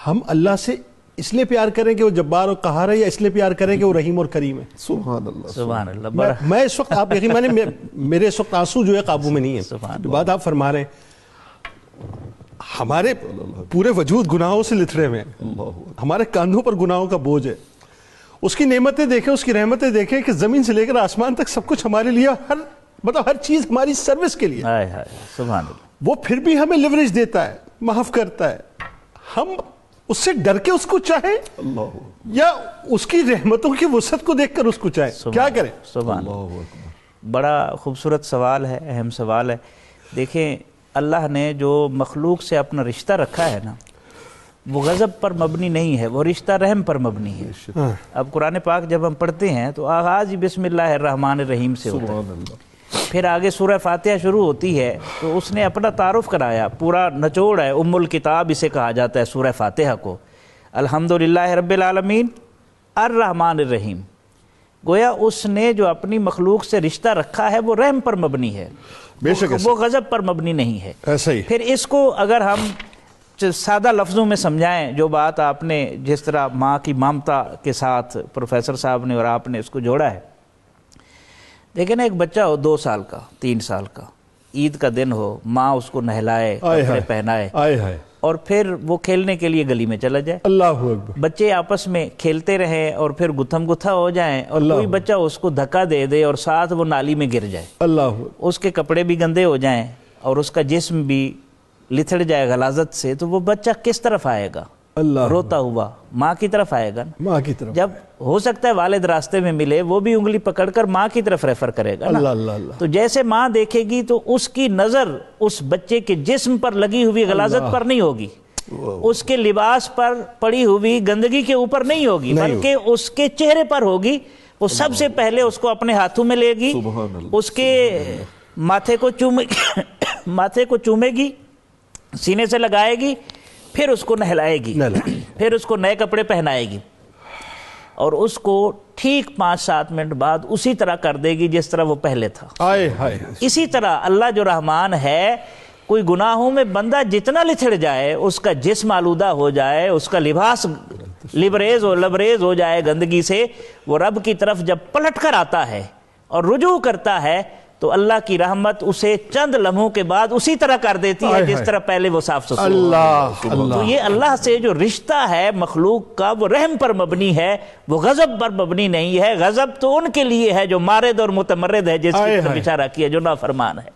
ہم اللہ سے اس لیے پیار کریں کہ وہ جبار اور قہار ہے، یا اس لیے پیار کریں کہ وہ رحیم اور کریم ہے؟ سبحان اللہ، سبحان اللہ. میں اس وقت، آپ یقین مانیں میرے اس وقت آنسو جو ہے قابو میں نہیں ہے. جو بات آپ فرما رہے ہیں، ہمارے پورے وجود گناہوں سے لتھڑے ہوئے ہیں، ہمارے کاندھوں پر گناہوں کا بوجھ ہے. اس کی نعمتیں دیکھیں، اس کی رحمتیں دیکھیں کہ زمین سے لے کر آسمان تک سب کچھ ہمارے لیے، ہر چیز ہماری سروس کے لیے. سبحان اللہ. وہ پھر بھی ہمیں لیوریج دیتا ہے، معاف کرتا ہے. ہم اس سے ڈر کے اس کو چاہیں یا اس کی رحمتوں کی وسعت کو دیکھ کر اس کو چاہیں؟ کیا کریں؟ سبحان اللہ. بڑا خوبصورت سوال ہے، اہم سوال ہے. دیکھیں، اللہ نے جو مخلوق سے اپنا رشتہ رکھا ہے نا، وہ غضب پر مبنی نہیں ہے، وہ رشتہ رحم پر مبنی ہے. اب قرآن پاک جب ہم پڑھتے ہیں تو آغاز ہی بسم اللہ الرحمن الرحیم سے ہوتا ہے. پھر آگے سورہ فاتحہ شروع ہوتی ہے تو اس نے اپنا تعارف کرایا، پورا نچوڑ ہے، ام الکتاب اسے کہا جاتا ہے سورہ فاتحہ کو. الحمدللہ رب العالمین الرحمن الرحیم. گویا اس نے جو اپنی مخلوق سے رشتہ رکھا ہے وہ رحم پر مبنی ہے، وہ غضب پر مبنی نہیں ہے. ایسا ہی پھر اس کو اگر ہم سادہ لفظوں میں سمجھائیں، جو بات آپ نے جس طرح ماں کی ممتا کے ساتھ پروفیسر صاحب نے اور آپ نے اس کو جوڑا ہے. دیکھیں نا، ایک بچہ ہو 2 سال کا، 3 سال کا، عید کا دن ہو، ماں اس کو نہلائے، کپڑے پہنائے، اور پھر وہ کھیلنے کے لیے گلی میں چلا جائے. اللہ اکبر. بچے آپس میں کھیلتے رہیں اور پھر گتھم گتھا ہو جائیں، اور کوئی بچہ اس کو دھکا دے دے اور ساتھ وہ نالی میں گر جائے، اللہ، اس کے کپڑے بھی گندے ہو جائیں اور اس کا جسم بھی لتھڑ جائے غلاظت سے، تو وہ بچہ کس طرف آئے گا؟ اللہ، روتا ہوا ماں کی طرف آئے گا. ماں کی طرف. جب ہو سکتا ہے والد راستے میں ملے، وہ بھی انگلی پکڑ کر ماں کی طرف ریفر کرے گا. اللہ اللہ اللہ. تو جیسے ماں دیکھے گی تو اس کی نظر اس بچے کے جسم پر لگی ہوئی غلاظت پر نہیں ہوگی، اس کے لباس پر پڑی ہوئی گندگی کے اوپر نہیں ہوگی، بلکہ اس کے چہرے پر ہوگی. وہ سب سے پہلے اس کو اپنے ہاتھوں میں لے گی، اس کے ماتھے کو چومے گی، سینے سے لگائے گی، پھر اس کو نہلائے گی، پھر اس کو نئے کپڑے پہنائے گی، اور اس کو ٹھیک 5-7 منٹ بعد اسی طرح کر دے گی جس طرح وہ پہلے تھا. اسی طرح اللہ جو رحمان ہے، کوئی گناہوں میں بندہ جتنا لتھڑ جائے، اس کا جسم آلودہ ہو جائے، اس کا لباس لبریز ہو جائے گندگی سے، وہ رب کی طرف جب پلٹ کر آتا ہے اور رجوع کرتا ہے تو اللہ کی رحمت اسے چند لمحوں کے بعد اسی طرح کر دیتی ہے جس طرح پہلے وہ صاف ستھرا. تو یہ اللہ سے جو رشتہ ہے مخلوق کا، وہ رحم پر مبنی ہے، وہ غضب پر مبنی نہیں ہے. غضب تو ان کے لیے ہے جو مارد اور متمرد ہے، جس کی طرف اشارہ کیا، جو نافرمان ہے.